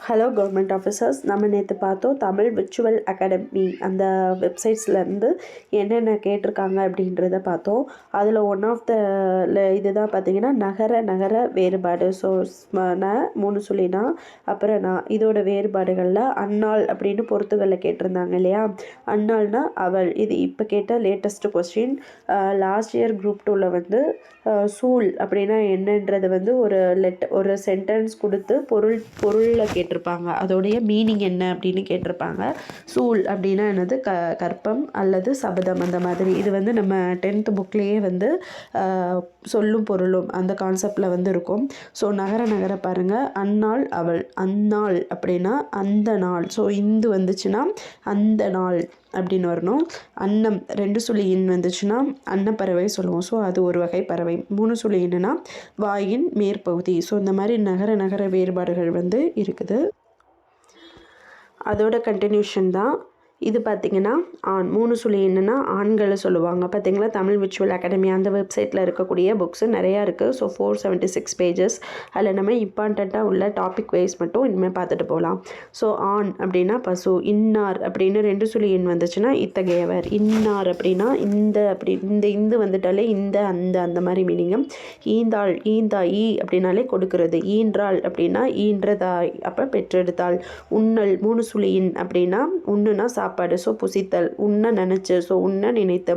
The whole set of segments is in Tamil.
ஹலோ கவர்மெண்ட் ஆஃபீஸர்ஸ், நம்ம நேற்று பார்த்தோம் தமிழ் விர்ச்சுவல் அகாடமி அந்த வெப்சைட்ஸ்லேருந்து என்னென்ன கேட்டிருக்காங்க அப்படின்றத பார்த்தோம். அதில் ஒன் ஆஃப் த இதுதான் பார்த்தீங்கன்னா நகர வேறுபாடு. ஸோ நான் 3 சொல்லினா அப்புறம் நான் இதோட வேறுபாடுகளில் அன்னாள் அப்படின்னு பொறுத்துகளில் கேட்டிருந்தாங்க இல்லையா. அன்னாள்னா அவள். இது இப்போ கேட்ட latest question. Last year group 2ல் வந்து சூல் அப்படின்னா என்னன்றது வந்து ஒரு சென்டென்ஸ் கொடுத்து பொருளில் கேட்டிருப்பாங்க. அதோடைய மீனிங் என்ன அப்படின்னு கேட்டிருப்பாங்க. சூல் அப்படின்னா என்னது, கற்பம் அல்லது சபதம் அந்த மாதிரி. இது வந்து நம்ம 10th புக்லேயே வந்து சொல்லும் பொருளும் அந்த கான்செப்டில் வந்து இருக்கும். ஸோ நகர பாருங்கள். அன்னாள் அவள். அந்நாள் அப்படின்னா அந்த நாள். ஸோ இந்து வந்துச்சுன்னா அந்த நாள் அப்படின்னு வரணும். அன்னம் 2 சுழி இன் வந்துச்சுன்னா அன்னப்பறவை சொல்லுவோம். ஸோ அது ஒரு வகை பறவை. 3 சுழி இன்னுனா வாயின் மேற்பகுதி. ஸோ இந்த மாதிரி நகர வேறுபாடுகள் வந்து இருக்குது. அதோட கண்டினியூஷன் தான் இது. பார்த்திங்கன்னா ஆண். 3 சுழி என்னன்னா ஆண்களை சொல்லுவாங்க. பார்த்திங்களா, தமிழ் விர்ச்சுவல் அகாடமி அந்த வெப்சைட்டில் இருக்கக்கூடிய புக்ஸு நிறையா இருக்குது. So 476 pages. அதில் நம்ம இம்பார்ட்டண்ட்டாக உள்ள டாபிக் வைஸ் மட்டும் இனிமேல் பார்த்துட்டு போகலாம். ஸோ ஆண் அப்படின்னா பசு. இன்னார் அப்படின்னு 2 சுழி எண் வந்துச்சுன்னா இத்தகையவர். இன்னார் அப்படின்னா இந்த இந்து வந்துட்டாலே இந்த அந்த மாதிரி மீனிங்கும். ஈந்தாள் ஈ அப்படின்னாலே கொடுக்கறது. ஈன்றாள் அப்படின்னா ஈன்றதாய், அப்போ பெற்றெடுத்தாள். உண்ணல் 3 சுழி இன் அப்படின்னா உண்ணுனா சாப்பாடு. ஸோ புசித்தல். உண்ண நினச்சி. ஸோ உண்ண நினைத்து.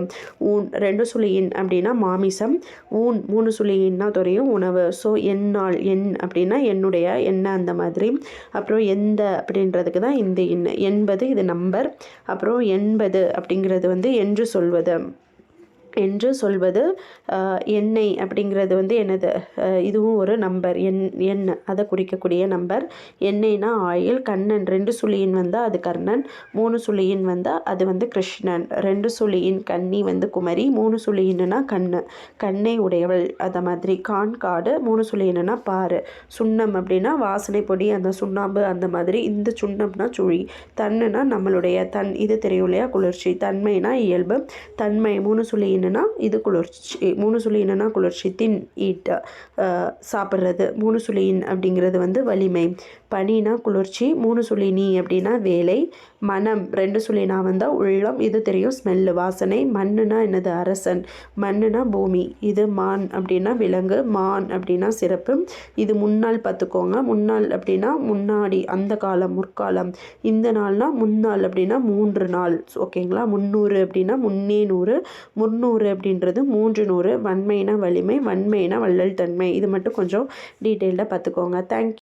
ஊன் 2 சுழி இன் அப்படின்னா மாமிசம். ஊன் 3 சுழி இன்னா தெரியும், உணவு. ஸோ எந்நாள். எண் அப்படின்னா என்னுடைய, என்ன அந்த மாதிரி. அப்புறம் எந்த அப்படின்றதுக்கு தான் இந்த எண். என்பது இது நம்பர். அப்புறம் என்பது அப்படிங்கிறது வந்து என்று சொல்வது. எண்ணெய் அப்படிங்கிறது வந்து என்னது, இதுவும் ஒரு நம்பர். எண் அதை குறிக்கக்கூடிய நம்பர். எண்ணெய்னா ஆயில். கண்ணன் 2 சுழியின் வந்தால் அது கர்ணன். 3 சுழியின் வந்தால் அது வந்து கிருஷ்ணன். 2 சுழியின் கன்னி வந்து குமரி. 3 சுழியின்னா கண்ணை உடையவள் அதை மாதிரி. காடு. 3 சுழியின்னா பாரு. சுண்ணம் அப்படின்னா வாசனை பொடி, அந்த சுண்ணாம்பு அந்த மாதிரி. இந்த சுண்ணம்னா சுழி. தன்னுனா நம்மளுடைய இது தெரியும் இல்லையா, குளிர்ச்சி. தன்மைனா இயல்பு. தன்மை 3 சுழியின் இது குளிர்ச்சி. 3 சுழி என்னன்னா குளிர்ச்சி. தின் ஈட் சாப்பிட்றது. 3 சுழியின் அப்படிங்கிறது வந்து வலிமை. பனினா குளிர்ச்சி. 3 சுழி நீ அப்படின்னா வேலை. மனம் 2 சுழி நான் வந்தால் உள்ளம். இது தெரியும், ஸ்மெல்லு வாசனை. மண்ணுனா என்னது, அரசன். மண்ணுனா பூமி. இது மான் அப்படின்னா விலங்கு. மான் அப்படின்னா சிறப்பு. இது முன்னாள் பார்த்துக்கோங்க. முன்னாள் அப்படின்னா முன்னாடி, அந்த காலம், முற்காலம். இந்த நாள்னா முன்னாள் அப்படின்னா 3 நாள். ஓகேங்களா. 300 அப்படின்னா முன்னே 100. 300 அப்படின்றது 300. வன்மைனா வலிமை. வன்மைனா வள்ளல் தன்மை. இது மட்டும் கொஞ்சம் டீட்டெயில்டாக பார்த்துக்கோங்க. தேங்க்யூ.